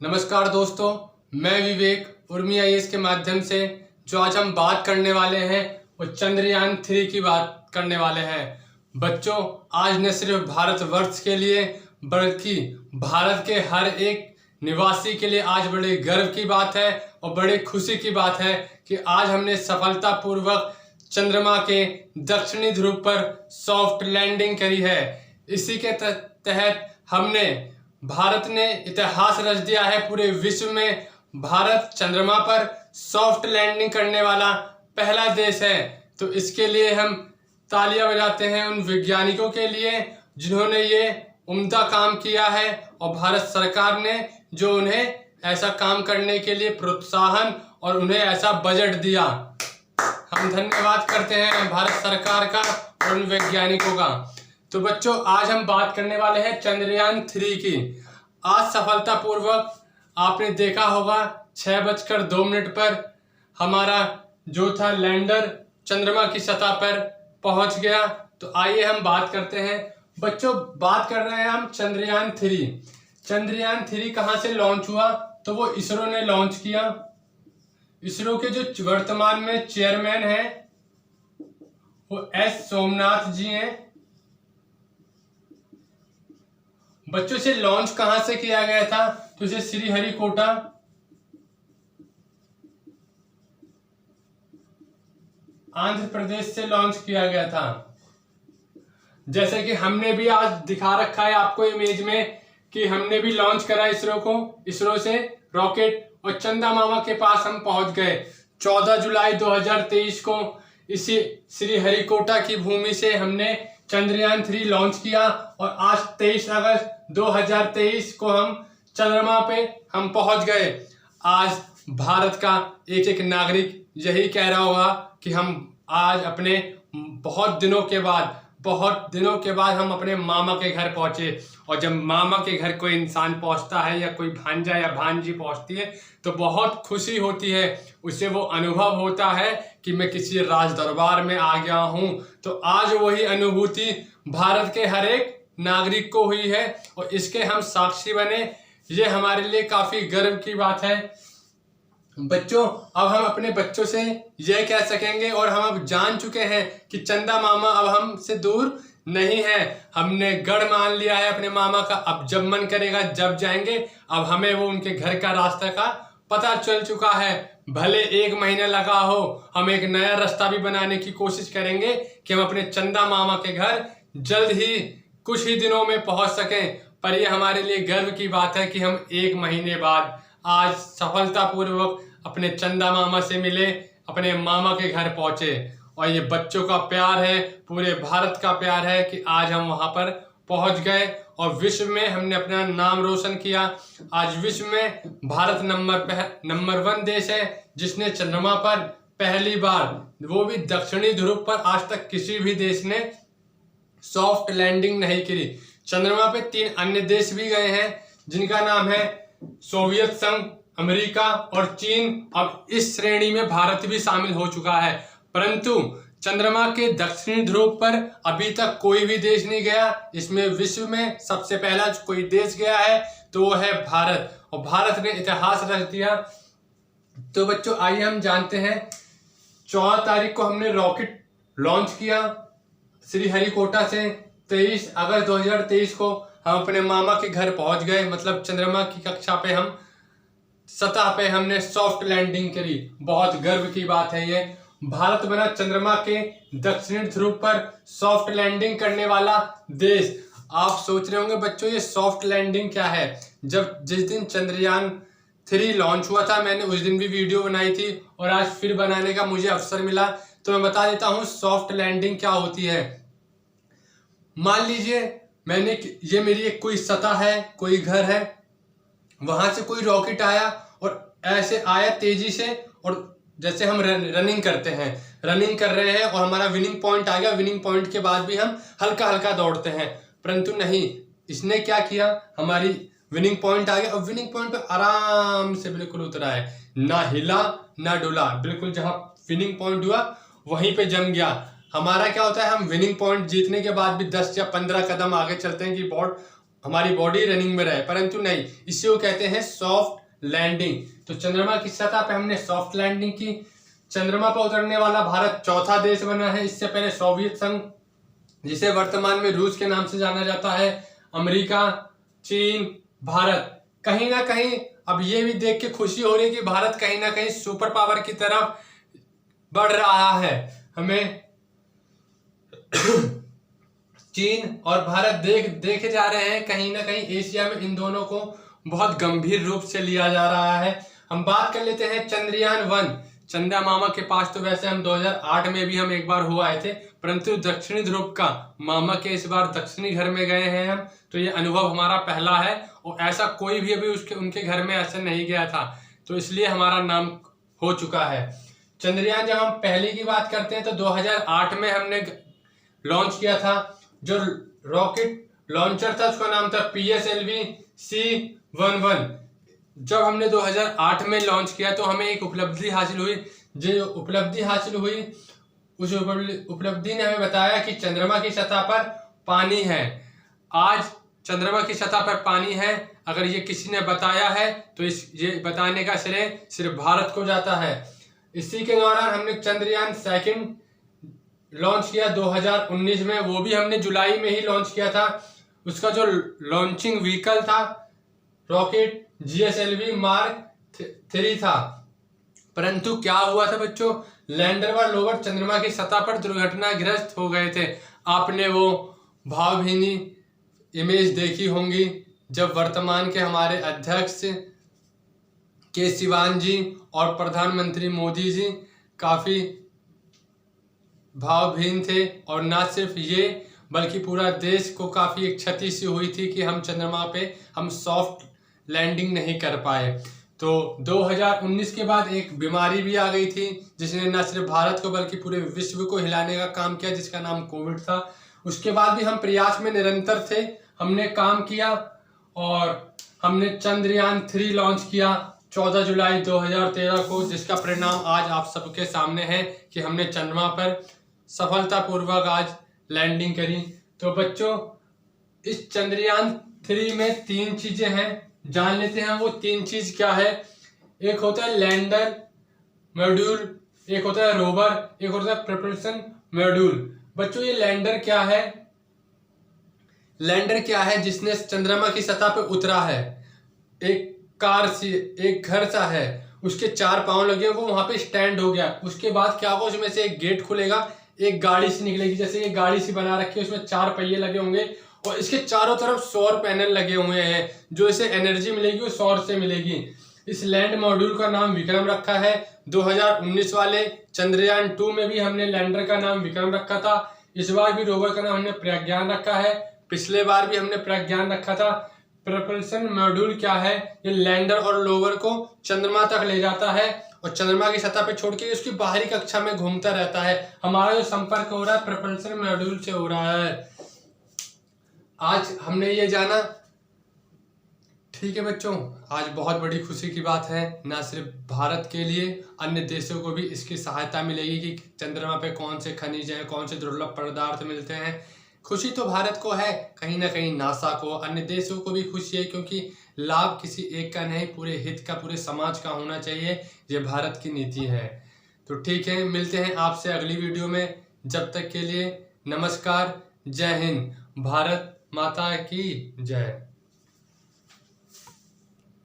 नमस्कार दोस्तों, मैं विवेक उर्मी आईएएस के माध्यम से जो आज हम बात करने वाले हैं वो चंद्रयान 3 की बात करने वाले हैं। बच्चों, आज न सिर्फ भारतवर्ष के लिए बल्कि भारत के हर एक निवासी के लिए आज बड़े गर्व की बात है और बड़े खुशी की बात है कि आज हमने सफलतापूर्वक चंद्रमा के दक्षिणी ध्रुव पर सॉफ्ट लैंडिंग करी है। इसी के तहत हमने भारत ने इतिहास रच दिया है। पूरे विश्व में भारत चंद्रमा पर सॉफ्ट लैंडिंग करने वाला पहला देश है। तो इसके लिए हम तालियां बजाते हैं उन वैज्ञानिकों के लिए जिन्होंने ये उम्दा काम किया है और भारत सरकार ने जो उन्हें ऐसा काम करने के लिए प्रोत्साहन और उन्हें ऐसा बजट दिया। हम धन्यवाद करते हैं भारत सरकार का और उन वैज्ञानिकों का। तो बच्चों, आज हम बात करने वाले हैं चंद्रयान 3 की। आज सफलतापूर्वक आपने देखा होगा 6:02 पर हमारा जो था लैंडर चंद्रमा की सतह पर पहुंच गया। तो आइए हम बात करते हैं। बच्चों, बात कर रहे हैं हम चंद्रयान 3। चंद्रयान 3 कहाँ से लॉन्च हुआ? तो वो इसरो ने लॉन्च किया। इसरो के जो वर्तमान में चेयरमैन हैं वो एस सोमनाथ जी हैं। बच्चों, से लॉन्च कहां से किया गया था? तो इसे श्रीहरिकोटा आंध्र प्रदेश से लॉन्च किया गया था। जैसे कि हमने भी आज दिखा रखा है आपको इमेज में कि हमने भी लॉन्च करा इसरो से रॉकेट और चंदा मामा के पास हम पहुंच गए। 14 जुलाई 2023 को इसी श्रीहरिकोटा की भूमि से हमने चंद्रयान 3 लॉन्च किया और आज 23 अगस्त 2023 को हम चंद्रमा पे हम पहुंच गए। आज भारत का एक एक नागरिक यही कह रहा होगा कि हम आज अपने बहुत दिनों के बाद हम अपने मामा के घर पहुंचे। और जब मामा के घर कोई इंसान पहुंचता है या कोई भांजा या भांजी पहुंचती है तो बहुत खुशी होती है। उसे वो अनुभव होता है कि मैं किसी राज दरबार में आ गया हूं। तो आज वही अनुभूति भारत के हर एक नागरिक को हुई है और इसके हम साक्षी बने। ये हमारे लिए काफी गर्व की बात है। बच्चों, अब हम अपने बच्चों से यह कह सकेंगे और हम अब जान चुके हैं कि चंदा मामा अब हमसे दूर नहीं है। हमने गढ़ मान लिया है अपने मामा का। अब जब मन करेगा जब जाएंगे। अब हमें वो उनके घर का रास्ता का पता चल चुका है। भले 1 महीना लगा हो, हम एक नया रास्ता भी बनाने की कोशिश करेंगे कि हम अपने चंदा मामा के घर जल्द ही कुछ ही दिनों में पहुंच सकें। पर यह हमारे लिए गर्व की बात है कि हम 1 महीने बाद आज सफलतापूर्वक अपने चंदा मामा से मिले, अपने मामा के घर पहुंचे। और ये बच्चों का प्यार है, पूरे भारत का प्यार है कि आज हम वहां पर पहुंच गए और विश्व में हमने अपना नाम रोशन किया। आज विश्व में भारत नंबर 1 देश है जिसने चंद्रमा पर पहली बार, वो भी दक्षिणी ध्रुव पर, आज तक किसी भी देश ने सॉफ्ट लैंडिंग नहीं करी। चंद्रमा पे 3 अन्य देश भी गए हैं जिनका नाम है सोवियत संघ, अमेरिका और चीन। अब इस श्रेणी में भारत भी शामिल हो चुका है। परंतु चंद्रमा के दक्षिणी ध्रुव पर अभी तक कोई भी देश नहीं गया। इसमें विश्व में सबसे पहला कोई देश गया है तो वो है भारत, और भारत ने इतिहास रच दिया। तो बच्चों, आइए हम जानते हैं। 14 तारीख को हमने रॉकेट लॉन्च किया श्रीहरिकोटा से। 23 अगस्त 2023 को हम अपने मामा के घर पहुंच गए। मतलब चंद्रमा की कक्षा पे हम सतह पे हमने सॉफ्ट लैंडिंग करी। बहुत गर्व की बात है ये। भारत बना चंद्रमा के दक्षिणी ध्रुव पर सॉफ्ट लैंडिंग करने वाला देश। आप सोच रहे होंगे बच्चों, ये सॉफ्ट लैंडिंग क्या है? जिस दिन चंद्रयान 3 लॉन्च हुआ था, मैंने उस दिन भी वीडियो बनाई थी और आज फिर बनाने का मुझे अवसर मिला। तो मैं बता देता हूँ सॉफ्ट लैंडिंग क्या होती है। मान लीजिए ये मेरी एक कोई सतह है, कोई घर है, वहां से कोई रॉकेट आया और ऐसे आया तेजी से, और जैसे हम रनिंग करते हैं, रनिंग कर रहे हैं और हमारा विनिंग पॉइंट आ गया। विनिंग पॉइंट के बाद भी हम हल्का हल्का दौड़ते हैं, परंतु नहीं, इसने क्या किया, हमारी विनिंग पॉइंट आ गया और विनिंग पॉइंट पे आराम से बिल्कुल उतरा है, ना हिला ना डुला, बिल्कुल जहां विनिंग पॉइंट हुआ वहीं पे जम गया। हमारा क्या होता है, हम विनिंग पॉइंट जीतने के बाद भी 10 या 15 कदम आगे चलते हैं कि बहुत हमारी बॉडी रनिंग में रहे, परंतु नहीं, इसे वो कहते हैं सॉफ्ट लैंडिंग। तो चंद्रमा की सतह पे हमने सॉफ्ट लैंडिंग की। चंद्रमा पर उतरने वाला भारत चौथा देश बना है। इससे पहले सोवियत संघ, जिसे वर्तमान में रूस के नाम से जाना जाता है, अमेरिका, चीन, भारत। कहीं ना कहीं अब ये भी देख के खुशी हो रही है कि भारत कहीं ना कहीं सुपर पावर की तरफ बढ़ रहा है। हमें चीन और भारत देखे जा रहे हैं, कहीं ना कहीं एशिया में इन दोनों को बहुत गंभीर रूप से लिया जा रहा है। हम बात कर लेते हैं चंद्रयान-1। चंद्रमा मामा के पास तो वैसे हम 2008 में भी हम एक बार हो आए थे, परंतु दक्षिणी ध्रुव का मामा के इस बार दक्षिणी घर में गए हैं हम, तो ये अनुभव हमारा पहला है और ऐसा कोई भी अभी उनके घर में ऐसा नहीं गया था, तो इसलिए हमारा नाम हो चुका है। चंद्रयान जब हम पहले की बात करते हैं तो 2008 में हमने लॉन्च किया था। जो रॉकेट लॉन्चर था उसका नाम था PSLV-C11। जब हमने 2008 में लॉन्च किया तो हमें एक उपलब्धि हासिल हुई। जो उपलब्धि हासिल हुई उस उपलब्धि ने हमें बताया कि चंद्रमा की सतह पर पानी है। आज चंद्रमा की सतह पर पानी है, अगर ये किसी ने बताया है तो ये बताने का श्रेय सिर्फ भारत को जाता है। इसी के दौरान हमने चंद्रयान 2 लॉन्च किया 2019 में, वो भी हमने जुलाई में ही लॉन्च किया था। उसका जो लॉन्चिंग व्हीकल था रॉकेट GSLV Mark 3 था। परंतु क्या हुआ था बच्चों, लैंडर व रोवर चंद्रमा की सतह पर दुर्घटनाग्रस्त हो गए थे। आपने वो भावभीनी इमेज देखी होंगी जब वर्तमान के हमारे अध्यक्ष के सिवान जी और प्रधानमंत्री मोदी जी काफी भावभीन थे, और ना सिर्फ ये बल्कि पूरा देश को काफी एक क्षति सी हुई थी कि हम चंद्रमा पे हम सॉफ्ट लैंडिंग नहीं कर पाए। तो 2019 के बाद एक बीमारी भी आ गई थी जिसने न सिर्फ भारत को बल्कि पूरे विश्व को हिलाने का काम किया, जिसका नाम कोविड था। उसके बाद भी हम प्रयास में निरंतर थे, हमने काम किया और हमने चंद्रयान 3 लॉन्च किया 14 जुलाई 2013 को, जिसका परिणाम आज आप सबके सामने है कि हमने चंद्रमा पर सफलतापूर्वक आज लैंडिंग करी। तो बच्चों इस चंद्रयान 3 में 3 चीजें हैं, जान लेते हैं वो 3 चीज क्या है। एक होता है लैंडर मॉड्यूल, एक होता है रोवर, एक होता है प्रोपल्शन मॉड्यूल। बच्चों ये लैंडर क्या है? लैंडर क्या है? जिसने चंद्रमा की सतह पे उतरा है। एक कार सी, एक घर सा है, उसके 4 पांव लगे, वो वहां पे स्टैंड हो गया। उसके बाद क्या होगा, उसमें से एक गेट खुलेगा, एक गाड़ी सी निकलेगी, जैसे ये गाड़ी सी बना रखी है, उसमें 4 पहिए लगे होंगे और इसके चारों तरफ सौर पैनल लगे हुए हैं। जो इसे एनर्जी मिलेगी वो सौर से मिलेगी। इस लैंड मॉड्यूल का नाम विक्रम रखा है। 2019 वाले चंद्रयान 2 में भी हमने लैंडर का नाम विक्रम रखा था। इस बार भी रोवर का नाम हमने प्रज्ञान रखा है। पिछले बार भी हमने प्रज्ञान रखा था। प्रोपल्शन मॉड्यूल क्या है? ये लैंडर और रोवर को चंद्रमा तक ले जाता है और चंद्रमा की सतह पे छोड़ के उसकी बाहरी कक्षा में घूमता रहता है। हमारा जो संपर्क हो रहा है प्रोपल्शन मॉड्यूल से हो रहा है। आज हमने ये जाना। ठीक है बच्चों, आज बहुत बड़ी खुशी की बात है, ना सिर्फ भारत के लिए, अन्य देशों को भी इसकी सहायता मिलेगी कि चंद्रमा पे कौन से खनिज हैं, कौन से दुर्लभ पदार्थ मिलते हैं। खुशी तो भारत को है, कहीं ना कहीं नासा को, अन्य देशों को भी खुशी है, क्योंकि लाभ किसी एक का नहीं, पूरे हित का, पूरे समाज का होना चाहिए। ये भारत की नीति है। तो ठीक है, मिलते हैं आपसे अगली वीडियो में। जब तक के लिए नमस्कार, जय हिंद, भारत माता की जय।